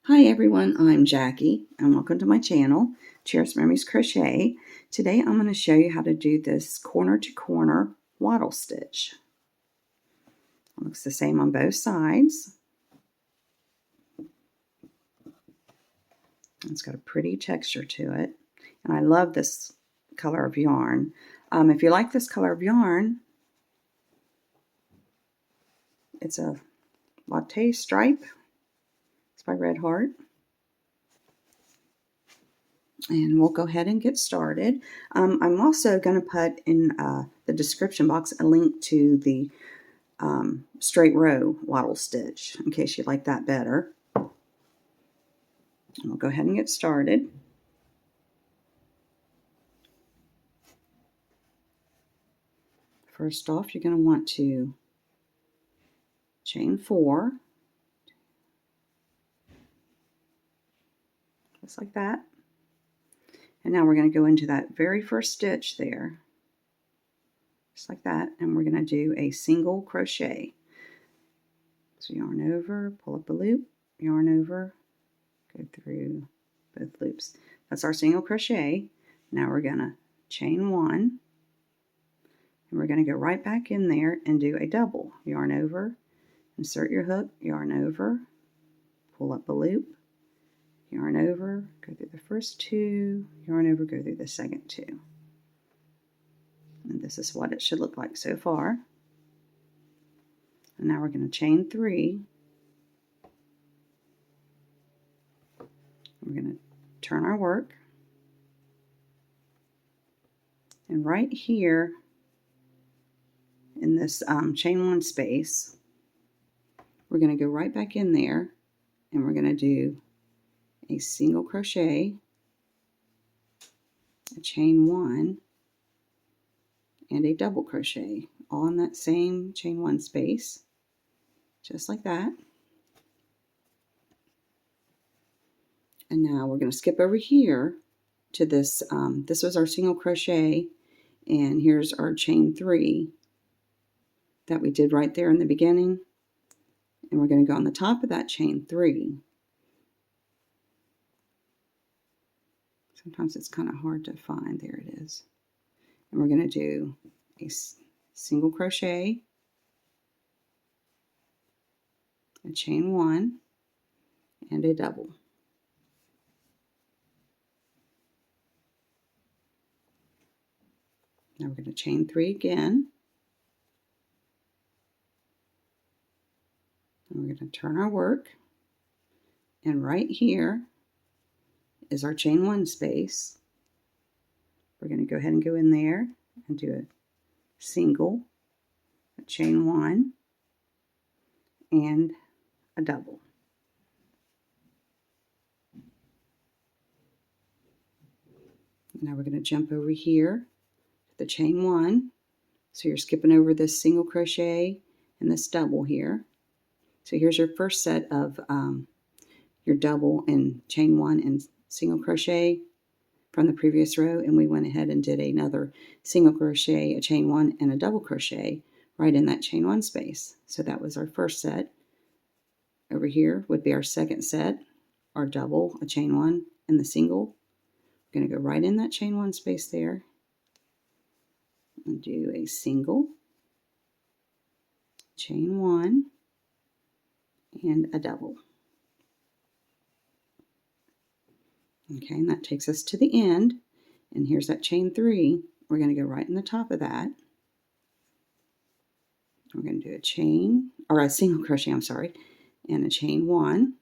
Hi everyone, I'm Jackie and welcome to my channel, Cheers Memories Crochet. Today I'm going to show you how to do this corner to corner wattle stitch. It looks the same on both sides. It's got a pretty texture to it and I love this color of yarn. If you like this color of yarn, it's a latte stripe. It's by Red Heart. And we'll go ahead and get started. I'm also going to put in the description box a link to the straight row wattle stitch in case you like that better. And we'll go ahead and get started. First off, you're going to want to chain 4, just like that. And now we're going to go into that very first stitch there, just like that, and we're going to do a single crochet. So yarn over, pull up a loop, yarn over, go through both loops. That's our single crochet. Now we're going to chain 1, and we're going to go right back in there and do a double. Yarn over, insert your hook, yarn over, pull up a loop, yarn over, go through the first 2, yarn over, go through the second 2. And this is what it should look like so far. And now we're going to chain 3. We're going to turn our work. And right here in this chain 1 space, we're going to go right back in there and we're going to do a single crochet, a chain 1, and a double crochet, all in that same chain 1 space, just like that. And now we're going to skip over here to this. This was our single crochet, and here's our chain 3 that we did right there in the beginning. And we're going to go on the top of that chain 3. Sometimes it's kind of hard to find. There it is. And we're going to do a single crochet, a chain 1, and a double. Now we're going to chain 3 again. And we're going to turn our work. And right here is our chain 1 space. We're going to go ahead and go in there and do a single, a chain 1, and a double. Now we're going to jump over here to the chain 1. So you're skipping over this single crochet and this double here. So here's your first set of your double and chain 1 and single crochet from the previous row, and we went ahead and did another single crochet, a chain 1, and a double crochet right in that chain 1 space. So that was our first set. Over here would be our second set, our double, a chain 1, and the single. We're going to go right in that chain 1 space there and do a single, chain 1, and a double. Okay, and that takes us to the end, and here's that chain 3. We're going to go right in the top of that. We're going to do a chain, or a single crochet, I'm sorry, and a chain 1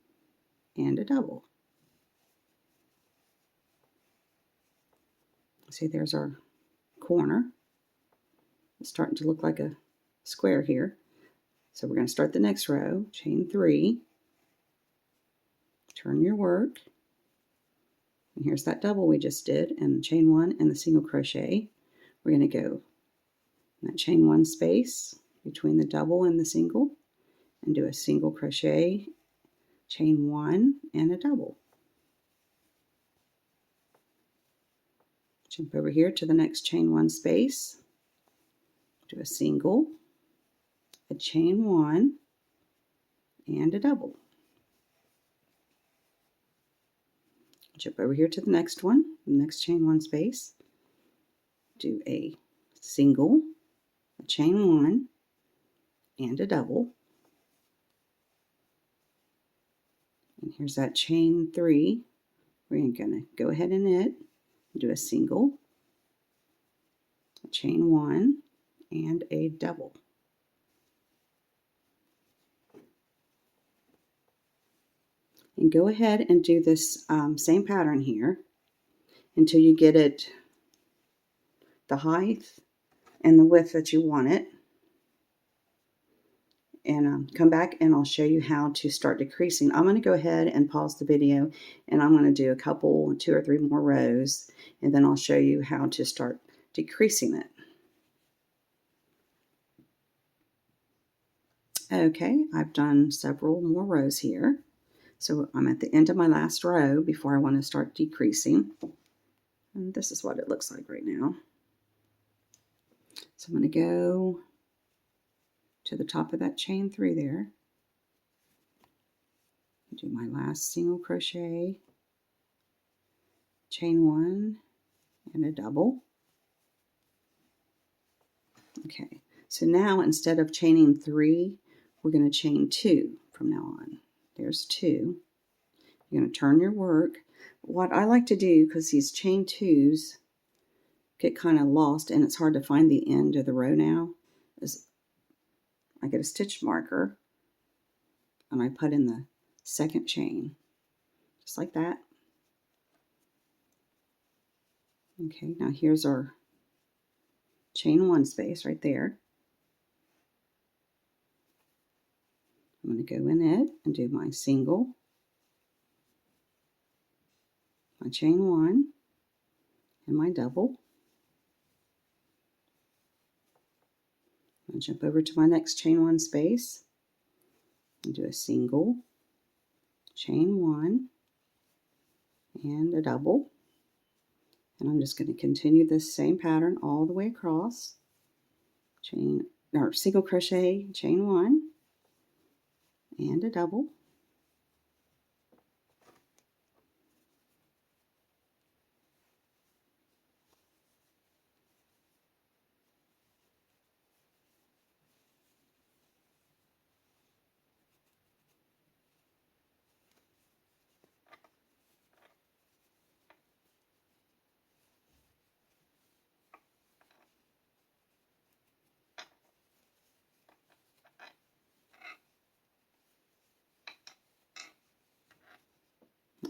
and a double. See, there's our corner. It's starting to look like a square here. So we're going to start the next row, chain 3, turn your work, and here's that double we just did, and chain 1 and the single crochet. We're going to go in that chain 1 space between the double and the single and do a single crochet, chain 1, and a double. Jump over here to the next chain 1 space, do a single, a chain 1, and a double. Jump over here to the next one, next chain 1 space, do a single, a chain 1, and a double. And here's that chain 3. We're going to go ahead and knit, do a single, a chain 1, and a double. And go ahead and do this same pattern here until you get it the height and the width that you want it. And come back and I'll show you how to start decreasing. I'm going to go ahead and pause the video and I'm going to do a couple, 2 or 3 more rows, and then I'll show you how to start decreasing it. Okay, I've done several more rows here. So I'm at the end of my last row before I want to start decreasing. And this is what it looks like right now. So I'm going to go to the top of that chain 3 there. Do my last single crochet, chain 1, and a double. Okay, so now instead of chaining 3, we're going to chain 2 from now on. There's 2. You're going to turn your work. What I like to do, because these chain 2s get kind of lost and it's hard to find the end of the row now, is I get a stitch marker and I put in the second chain, just like that. Okay, now here's our chain 1 space right there. I'm going to go in it and do my single, my chain 1, and my double. I'll jump over to my next chain 1 space and do a single, chain 1, and a double. And I'm just going to continue this same pattern all the way across. Single crochet, chain 1, and a double.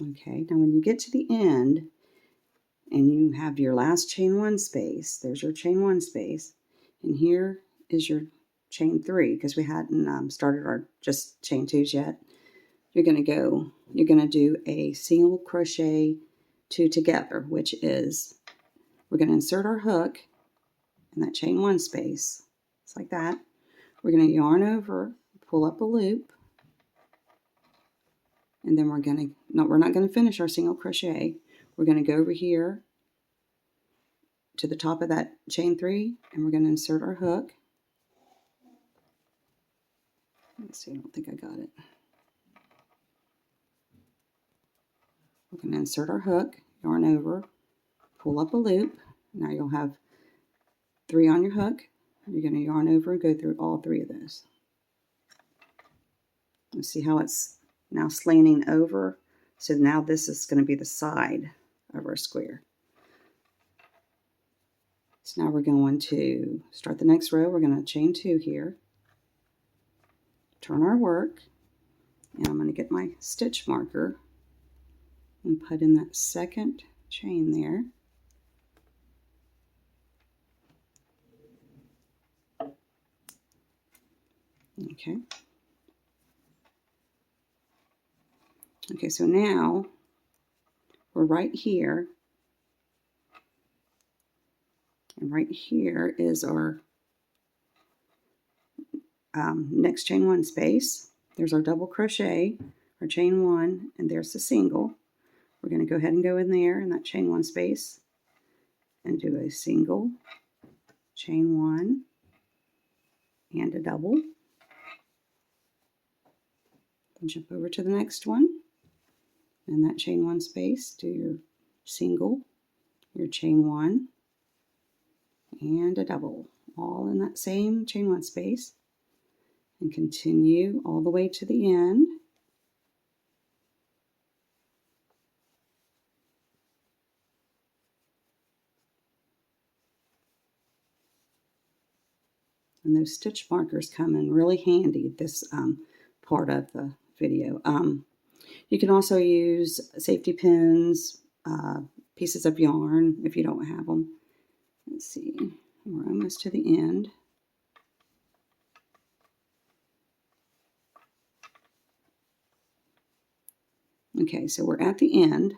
Okay, now when you get to the end and you have your last chain 1 space, there's your chain 1 space, and here is your chain 3, because we hadn't started our just chain 2s yet. You're going to do a single crochet 2 together, which is, we're going to insert our hook in that chain 1 space, just like that. We're going to yarn over, pull up a loop, and then we're not going to finish our single crochet. We're going to go over here to the top of that chain 3, and we're going to insert our hook. Let's see, I don't think I got it. We're going to insert our hook, yarn over, pull up a loop. Now you'll have 3 on your hook. You're going to yarn over and go through all 3 of those. Let's see how it's now slanting over. So now this is going to be the side of our square. So now we're going to start the next row. We're going to chain 2 here, turn our work, and I'm going to get my stitch marker and put in that second chain there. Okay. Okay, so now we're right here, and right here is our next chain 1 space. There's our double crochet, our chain 1, and there's the single. We're going to go ahead and go in there in that chain 1 space and do a single, chain 1, and a double. And jump over to the next one. in that chain one space, do your single, your chain one, and a double, all in that same chain one space, and continue all the way to the end. And those stitch markers come in really handy this part of the video. You can also use safety pins, pieces of yarn if you don't have them. Let's see, we're almost to the end. Okay, so we're at the end.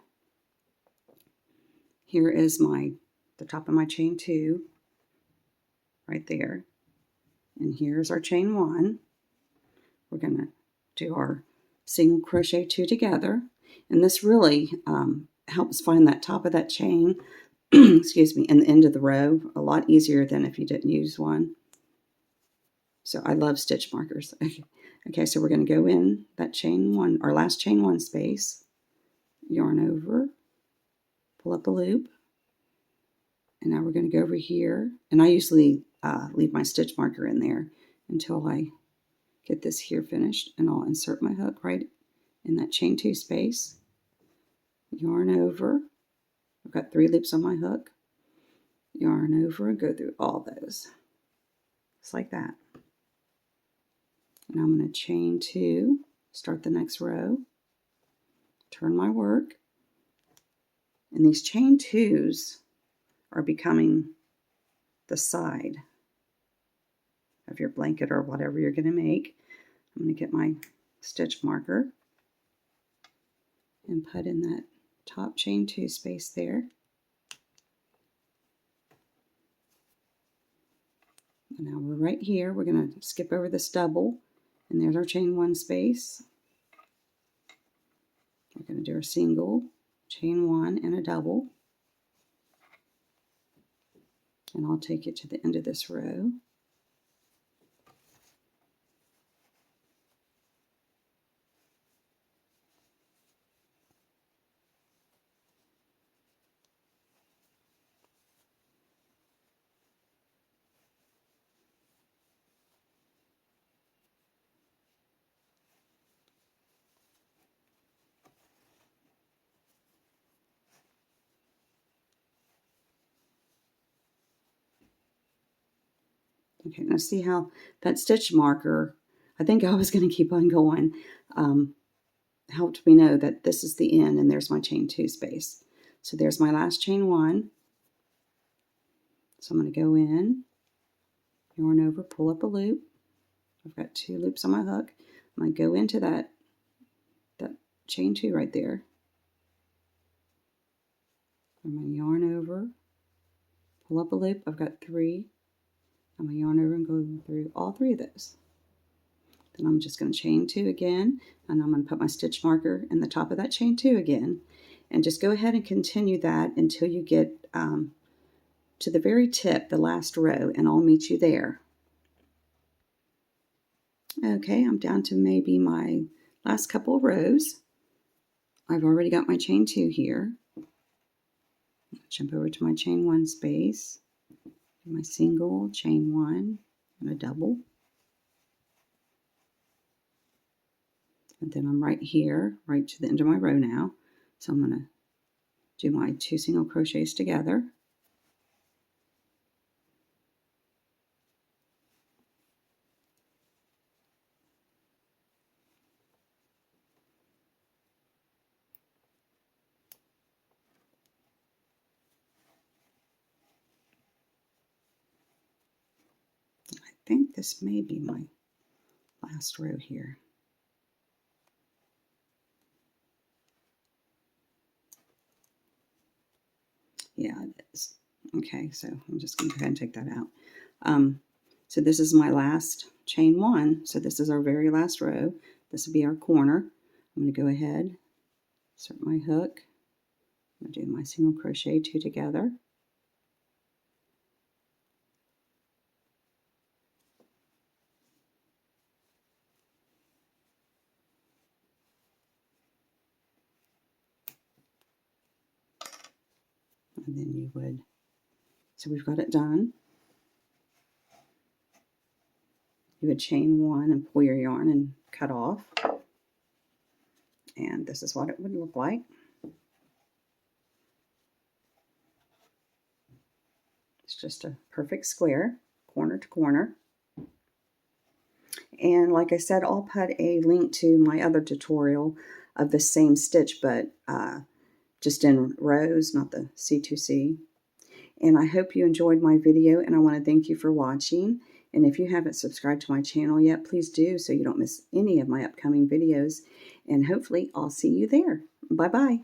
Here is the top of my chain two, right there. And here's our chain one. We're going to do our single crochet two together. And this really helps find that top of that chain, excuse me, and the end of the row a lot easier than if you didn't use one. So I love stitch markers. Okay, so we're going to go in that chain one, our last chain one space, yarn over, pull up a loop, and now we're going to go over here. And I usually leave my stitch marker in there until I get this here finished, and I'll insert my hook right in that chain two space, yarn over. I've got 3 loops on my hook, yarn over, and go through all those, just like that. And I'm going to chain 2, start the next row, turn my work, and these chain 2s are becoming the side of your blanket or whatever you're going to make. I'm going to get my stitch marker and put in that top chain 2 space there. And now we're right here. We're going to skip over this double, and there's our chain 1 space. We're going to do our single, chain 1, and a double. And I'll take it to the end of this row. Okay, now see how that stitch marker, I think I was going to keep on going, helped me know that this is the end and there's my chain 2 space. So there's my last chain 1. So I'm going to go in, yarn over, pull up a loop. I've got 2 loops on my hook. I'm going to go into that chain 2 right there. I'm going to yarn over, pull up a loop. I've got 3. I'm going to yarn over and go through all 3 of those. Then I'm just going to chain 2 again, and I'm going to put my stitch marker in the top of that chain 2 again, and just go ahead and continue that until you get to the very tip, the last row, and I'll meet you there. Okay, I'm down to maybe my last couple of rows. I've already got my chain 2 here. Jump over to my chain 1 space, my single, chain 1, and a double. And then I'm right here, right to the end of my row now. So I'm going to do my 2 single crochets together. I think this may be my last row here. Yeah, it is. Okay, so I'm just going to go ahead and take that out. So this is my last chain 1. So this is our very last row. This will be our corner. I'm going to go ahead, insert my hook. I'm going to do my single crochet 2 together. And then you would, so we've got it done. You would chain 1 and pull your yarn and cut off. And this is what it would look like. It's just a perfect square, corner to corner. And like I said, I'll put a link to my other tutorial of the same stitch, but just in rows, not the C2C. And I hope you enjoyed my video, and I want to thank you for watching. And if you haven't subscribed to my channel yet, please do so you don't miss any of my upcoming videos. And hopefully I'll see you there. Bye-bye.